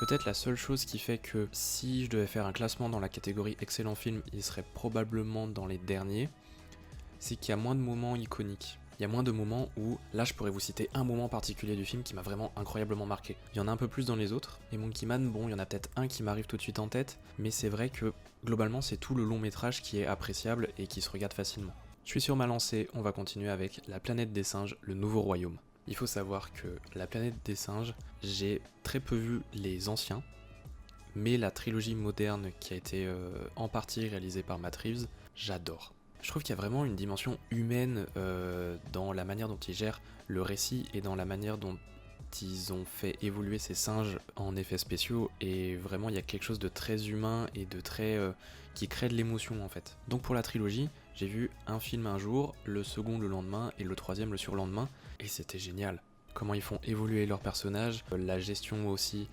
Speaker 1: Peut-être la seule chose qui fait que si je devais faire un classement dans la catégorie excellent film, il serait probablement dans les derniers, c'est qu'il y a moins de moments iconiques. Il y a moins de moments où, là je pourrais vous citer un moment particulier du film qui m'a vraiment incroyablement marqué. Il y en a un peu plus dans les autres, et Monkey Man, bon, il y en a peut-être un qui m'arrive tout de suite en tête, mais c'est vrai que globalement c'est tout le long métrage qui est appréciable et qui se regarde facilement. Je suis sur ma lancée, on va continuer avec La Planète des Singes, le nouveau royaume. Il faut savoir que La Planète des Singes, j'ai très peu vu les anciens, mais la trilogie moderne qui a été en partie réalisée par Matt Reeves, j'adore. Je trouve qu'il y a vraiment une dimension humaine dans la manière dont ils gèrent le récit et dans la manière dont ils ont fait évoluer ces singes en effets spéciaux, et vraiment il y a quelque chose de très humain et de très qui crée de l'émotion en fait. Donc pour la trilogie, j'ai vu un film un jour, le second le lendemain et le troisième le surlendemain, et c'était génial. Comment ils font évoluer leurs personnages, la gestion aussi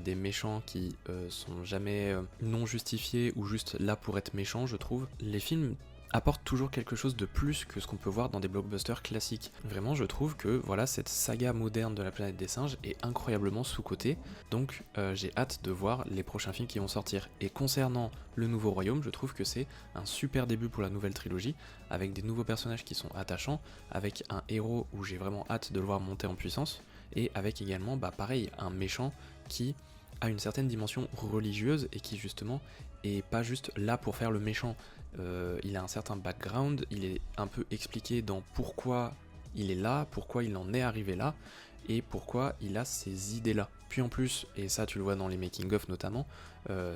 Speaker 1: des méchants qui sont jamais non justifiés ou juste là pour être méchants, je trouve. Les films apporte toujours quelque chose de plus que ce qu'on peut voir dans des blockbusters classiques. Vraiment, je trouve que voilà, cette saga moderne de La Planète des Singes est incroyablement sous-cotée, donc j'ai hâte de voir les prochains films qui vont sortir. Et concernant Le Nouveau Royaume, je trouve que c'est un super début pour la nouvelle trilogie, avec des nouveaux personnages qui sont attachants, avec un héros où j'ai vraiment hâte de le voir monter en puissance, et avec également, pareil, un méchant qui a une certaine dimension religieuse et qui justement est pas juste là pour faire le méchant. Il a un certain background, il est un peu expliqué dans pourquoi il est là, pourquoi il en est arrivé là, et pourquoi il a ces idées-là. Puis en plus, et ça tu le vois dans les making-of notamment,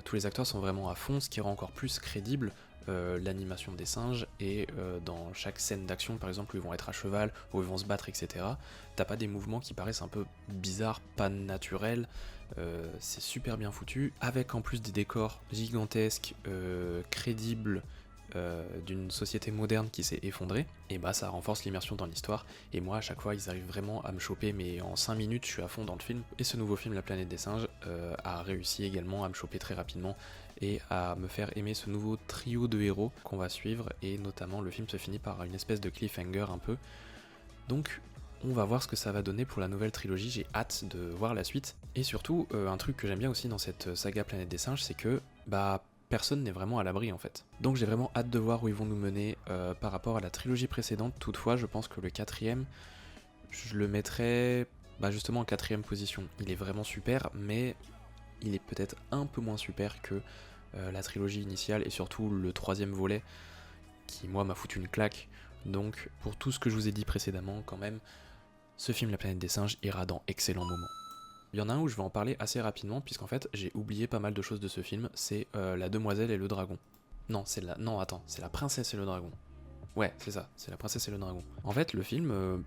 Speaker 1: tous les acteurs sont vraiment à fond, ce qui rend encore plus crédible l'animation des singes, et dans chaque scène d'action par exemple où ils vont être à cheval, où ils vont se battre, etc., t'as pas des mouvements qui paraissent un peu bizarres, pas naturels. C'est super bien foutu, avec en plus des décors gigantesques, crédibles, d'une société moderne qui s'est effondrée, et bah ça renforce l'immersion dans l'histoire, et moi à chaque fois ils arrivent vraiment à me choper, mais en 5 minutes je suis à fond dans le film, et ce nouveau film La Planète des Singes a réussi également à me choper très rapidement, et à me faire aimer ce nouveau trio de héros qu'on va suivre, et notamment le film se finit par une espèce de cliffhanger un peu, donc on va voir ce que ça va donner pour la nouvelle trilogie, j'ai hâte de voir la suite, et surtout un truc que j'aime bien aussi dans cette saga Planète des Singes, c'est que bah personne n'est vraiment à l'abri en fait. Donc j'ai vraiment hâte de voir où ils vont nous mener par rapport à la trilogie précédente. Toutefois, je pense que le quatrième, je le mettrais justement en quatrième position. Il est vraiment super, mais il est peut-être un peu moins super que la trilogie initiale, et surtout le troisième volet, qui moi m'a foutu une claque. Donc pour tout ce que je vous ai dit précédemment, quand même, ce film La Planète des Singes ira dans excellents moments. Il y en a un où je vais en parler assez rapidement, puisqu'en fait j'ai oublié pas mal de choses de ce film, c'est La Demoiselle et le Dragon. Non, c'est la Princesse et le Dragon. Ouais, c'est ça, c'est La Princesse et le Dragon. En fait, le film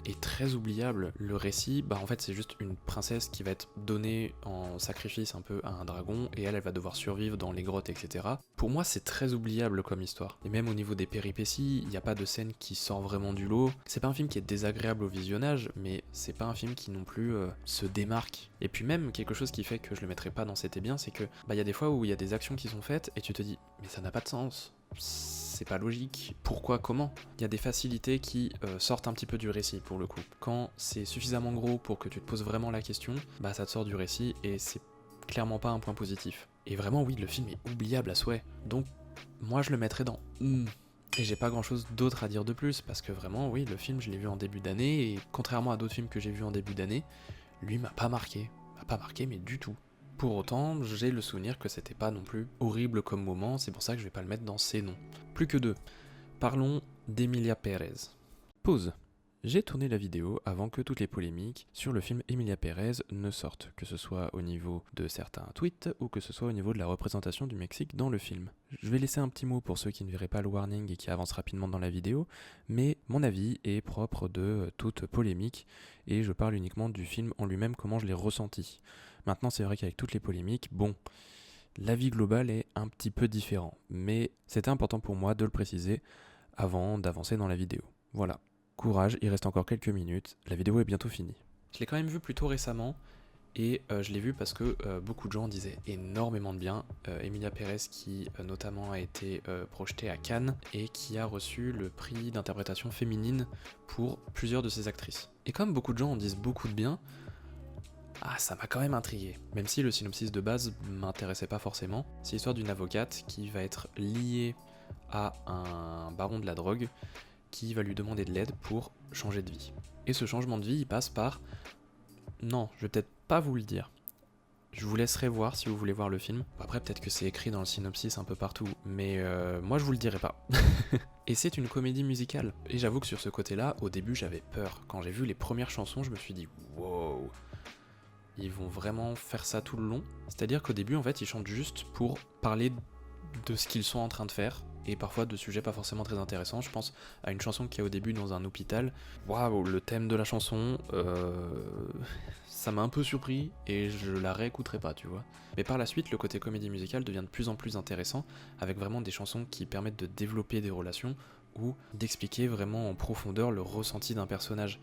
Speaker 1: est très oubliable. Le récit, en fait c'est juste une princesse qui va être donnée en sacrifice un peu à un dragon, et elle va devoir survivre dans les grottes, etc. Pour moi c'est très oubliable comme histoire. Et même au niveau des péripéties, il n'y a pas de scène qui sort vraiment du lot. C'est pas un film qui est désagréable au visionnage, mais c'est pas un film qui non plus se démarque. Et puis même, quelque chose qui fait que je le mettrais pas dans C'était bien, c'est que il y a des fois où il y a des actions qui sont faites, et tu te dis, mais ça n'a pas de sens. C'est pas logique. Pourquoi, comment? Il y a des facilités qui sortent un petit peu du récit pour le coup. Quand c'est suffisamment gros pour que tu te poses vraiment la question, ça te sort du récit, et c'est clairement pas un point positif. Et vraiment oui, le film est oubliable à souhait. Donc moi je le mettrais dans Et j'ai pas grand chose d'autre à dire de plus, parce que vraiment oui, le film je l'ai vu en début d'année, et contrairement à d'autres films que j'ai vus en début d'année, lui m'a pas marqué. M'a pas marqué, mais du tout. Pour autant, j'ai le souvenir que c'était pas non plus horrible comme moment, c'est pour ça que je vais pas le mettre dans ces noms. Plus que deux. Parlons d'Emilia Pérez. Pause. J'ai tourné la vidéo avant que toutes les polémiques sur le film Emilia Pérez ne sortent, que ce soit au niveau de certains tweets ou que ce soit au niveau de la représentation du Mexique dans le film. Je vais laisser un petit mot pour ceux qui ne verraient pas le warning et qui avancent rapidement dans la vidéo, mais mon avis est propre de toute polémique, et je parle uniquement du film en lui-même, comment je l'ai ressenti. Maintenant, c'est vrai qu'avec toutes les polémiques, l'avis global est un petit peu différent, mais c'était important pour moi de le préciser avant d'avancer dans la vidéo. Voilà. Courage, il reste encore quelques minutes, la vidéo est bientôt finie. Je l'ai quand même vu plutôt récemment, et je l'ai vu parce que beaucoup de gens disaient énormément de bien. Emilia Pérez qui notamment a été projetée à Cannes, et qui a reçu le prix d'interprétation féminine pour plusieurs de ses actrices. Et comme beaucoup de gens en disent beaucoup de bien, ça m'a quand même intrigué. Même si le synopsis de base m'intéressait pas forcément, c'est l'histoire d'une avocate qui va être liée à un baron de la drogue, qui va lui demander de l'aide pour changer de vie. Et ce changement de vie, il passe par... Non, je vais peut-être pas vous le dire. Je vous laisserai voir si vous voulez voir le film. Après, peut-être que c'est écrit dans le synopsis un peu partout, mais moi je vous le dirai pas. Et c'est une comédie musicale. Et j'avoue que sur ce côté-là, au début j'avais peur. Quand j'ai vu les premières chansons, je me suis dit « Wow !» Ils vont vraiment faire ça tout le long. C'est-à-dire qu'au début, en fait, ils chantent juste pour parler de ce qu'ils sont en train de faire, et parfois de sujets pas forcément très intéressants. Je pense à une chanson qui est au début dans un hôpital. Waouh, le thème de la chanson, ça m'a un peu surpris, et je la réécouterai pas, tu vois. Mais par la suite, le côté comédie musicale devient de plus en plus intéressant, avec vraiment des chansons qui permettent de développer des relations, ou d'expliquer vraiment en profondeur le ressenti d'un personnage.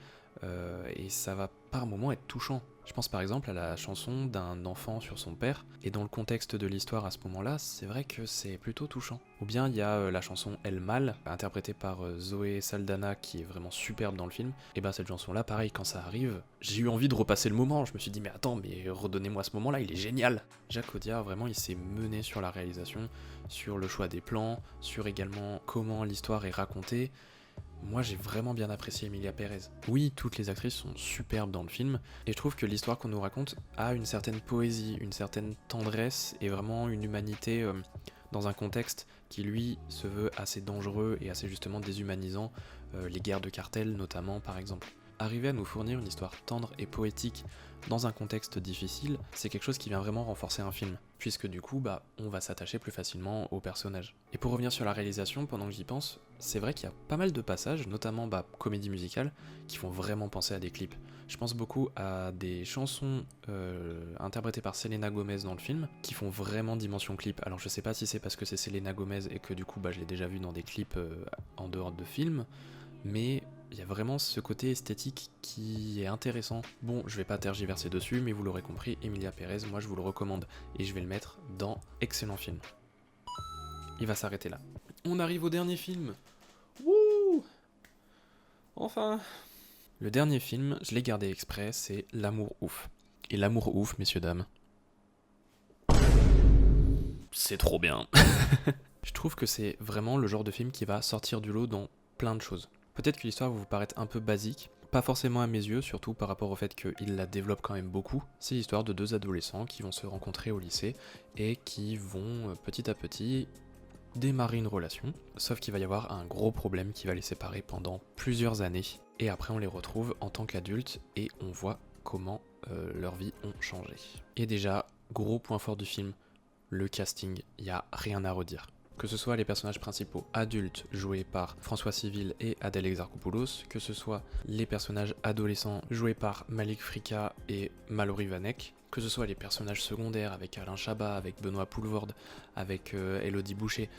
Speaker 1: Et ça va par moments être touchant. Je pense par exemple à la chanson d'un enfant sur son père, et dans le contexte de l'histoire à ce moment-là, c'est vrai que c'est plutôt touchant. Ou bien il y a la chanson El Mal, interprétée par Zoé Saldana, qui est vraiment superbe dans le film. Et cette chanson-là, pareil, quand ça arrive, j'ai eu envie de repasser le moment. Je me suis dit, mais attends, mais redonnez-moi ce moment-là, il est génial. Jacques Audiard, vraiment, il s'est mené sur la réalisation, sur le choix des plans, sur également comment l'histoire est racontée. Moi j'ai vraiment bien apprécié Emilia Pérez. Oui, toutes les actrices sont superbes dans le film, et je trouve que l'histoire qu'on nous raconte a une certaine poésie, une certaine tendresse, et vraiment une humanité dans un contexte qui lui se veut assez dangereux et assez justement déshumanisant, les guerres de cartel notamment par exemple. arriver à nous fournir une histoire tendre et poétique dans un contexte difficile, c'est quelque chose qui vient vraiment renforcer un film, puisque du coup, on va s'attacher plus facilement aux personnages. Et pour revenir sur la réalisation, pendant que j'y pense, c'est vrai qu'il y a pas mal de passages, notamment comédie musicale, qui font vraiment penser à des clips. Je pense beaucoup à des chansons interprétées par Selena Gomez dans le film, qui font vraiment dimension clip. Alors je sais pas si c'est parce que c'est Selena Gomez et que du coup je l'ai déjà vu dans des clips en dehors de films, mais il y a vraiment ce côté esthétique qui est intéressant. Bon, je vais pas tergiverser dessus, mais vous l'aurez compris, Emilia Pérez, moi je vous le recommande, et je vais le mettre dans excellent film. Il va s'arrêter là. On arrive au dernier film. Wouh! Enfin. Le dernier film, je l'ai gardé exprès, c'est L'amour ouf. Et l'amour ouf, messieurs dames, c'est trop bien. Je trouve que c'est vraiment le genre de film qui va sortir du lot dans plein de choses. Peut-être que l'histoire va vous paraître un peu basique, pas forcément à mes yeux, surtout par rapport au fait qu'il la développe quand même beaucoup. C'est l'histoire de deux adolescents qui vont se rencontrer au lycée et qui vont petit à petit démarrer une relation, sauf qu'il va y avoir un gros problème qui va les séparer pendant plusieurs années, et après on les retrouve en tant qu'adultes et on voit comment leurs vies ont changé. Et déjà, gros point fort du film, le casting, il n'y a rien à redire. Que ce soit les personnages principaux adultes joués par François Civil et Adèle Exarchopoulos, que ce soit les personnages adolescents joués par Malik Frika et Mallory Vanek, que ce soit les personnages secondaires avec Alain Chabat, avec Benoît Poulvorde, avec Élodie Boucher,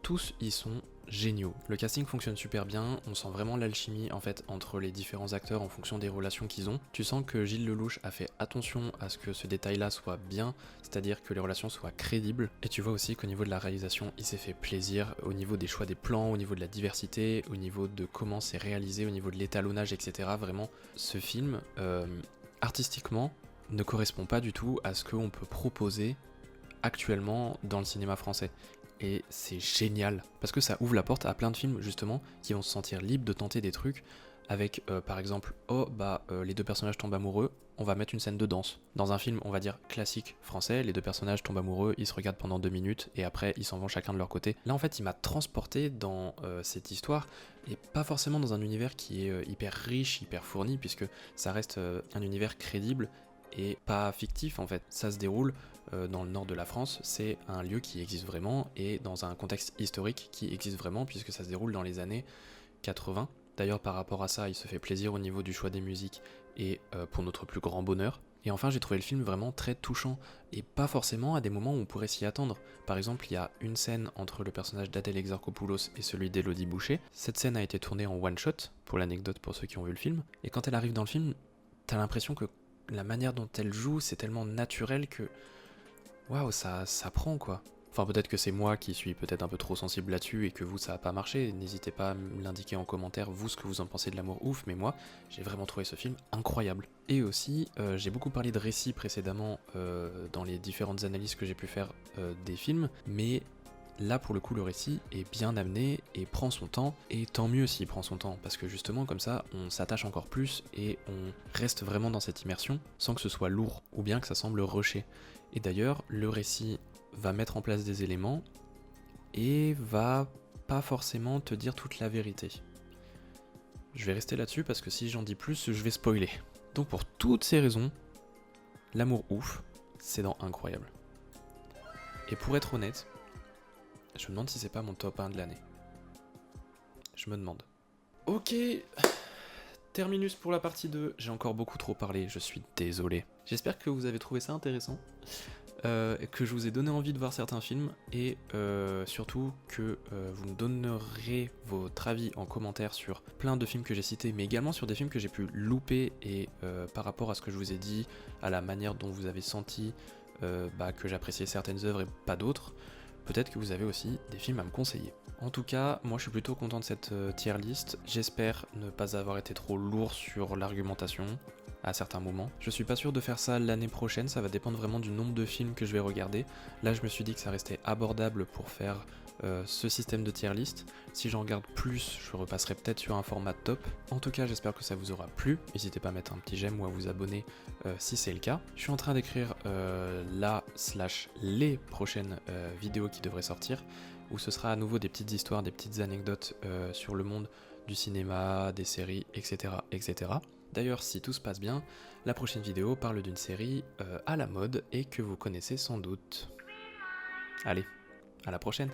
Speaker 1: tous y sont géniaux. Le casting fonctionne super bien, on sent vraiment l'alchimie en fait entre les différents acteurs en fonction des relations qu'ils ont. Tu sens que Gilles Lelouch a fait attention à ce que ce détail-là soit bien, c'est-à-dire que les relations soient crédibles. Et tu vois aussi qu'au niveau de la réalisation, il s'est fait plaisir, au niveau des choix des plans, au niveau de la diversité, au niveau de comment c'est réalisé, au niveau de l'étalonnage, etc. Vraiment, ce film, artistiquement, ne correspond pas du tout à ce qu'on peut proposer actuellement dans le cinéma français. Et c'est génial, parce que ça ouvre la porte à plein de films justement qui vont se sentir libres de tenter des trucs avec par exemple, les deux personnages tombent amoureux, on va mettre une scène de danse. Dans un film, on va dire classique français, les deux personnages tombent amoureux, ils se regardent pendant 2 minutes et après ils s'en vont chacun de leur côté. Là en fait il m'a transporté dans cette histoire et pas forcément dans un univers qui est hyper riche, hyper fourni, puisque ça reste un univers crédible et pas fictif en fait. Ça se déroule dans le nord de la France, c'est un lieu qui existe vraiment et dans un contexte historique qui existe vraiment puisque ça se déroule dans les années 80. D'ailleurs par rapport à ça, il se fait plaisir au niveau du choix des musiques et pour notre plus grand bonheur. Et enfin j'ai trouvé le film vraiment très touchant et pas forcément à des moments où on pourrait s'y attendre. Par exemple il y a une scène entre le personnage d'Adèle Exarchopoulos et celui d'Élodie Boucher. Cette scène a été tournée en one shot, pour l'anecdote pour ceux qui ont vu le film. Et quand elle arrive dans le film, t'as l'impression que la manière dont elle joue, c'est tellement naturel que waouh, ça prend quoi. Enfin peut-être que c'est moi qui suis peut-être un peu trop sensible là-dessus et que vous ça a pas marché, n'hésitez pas à me l'indiquer en commentaire vous ce que vous en pensez de l'amour ouf, mais moi j'ai vraiment trouvé ce film incroyable. Et aussi j'ai beaucoup parlé de récits précédemment dans les différentes analyses que j'ai pu faire des films, mais là pour le coup le récit est bien amené et prend son temps, et tant mieux s'il prend son temps, parce que justement comme ça on s'attache encore plus et on reste vraiment dans cette immersion sans que ce soit lourd ou bien que ça semble rushé. Et d'ailleurs le récit va mettre en place des éléments et va pas forcément te dire toute la vérité. Je vais rester là-dessus parce que si j'en dis plus je vais spoiler. Donc pour toutes ces raisons, l'amour ouf, c'est dans Incroyable. Et pour être honnête, je me demande si c'est pas mon top 1 de l'année. Je me demande. Ok, terminus pour la partie 2. J'ai encore beaucoup trop parlé, je suis désolé. J'espère que vous avez trouvé ça intéressant, que je vous ai donné envie de voir certains films, et surtout que vous me donnerez votre avis en commentaire sur plein de films que j'ai cités, mais également sur des films que j'ai pu louper, et par rapport à ce que je vous ai dit, à la manière dont vous avez senti que j'appréciais certaines œuvres et pas d'autres. Peut-être que vous avez aussi des films à me conseiller. En tout cas, moi je suis plutôt content de cette tier list. J'espère ne pas avoir été trop lourd sur l'argumentation à certains moments. Je suis pas sûr de faire ça l'année prochaine, ça va dépendre vraiment du nombre de films que je vais regarder. Là je me suis dit que ça restait abordable pour faire ce système de tier list. Si j'en regarde plus, je repasserai peut-être sur un format top. En tout cas, j'espère que ça vous aura plu. N'hésitez pas à mettre un petit j'aime ou à vous abonner si c'est le cas. Je suis en train d'écrire les prochaines vidéos qui devraient sortir, où ce sera à nouveau des petites histoires, des petites anecdotes sur le monde du cinéma, des séries, etc. etc. D'ailleurs, si tout se passe bien, la prochaine vidéo parle d'une série à la mode et que vous connaissez sans doute. Allez, à la prochaine!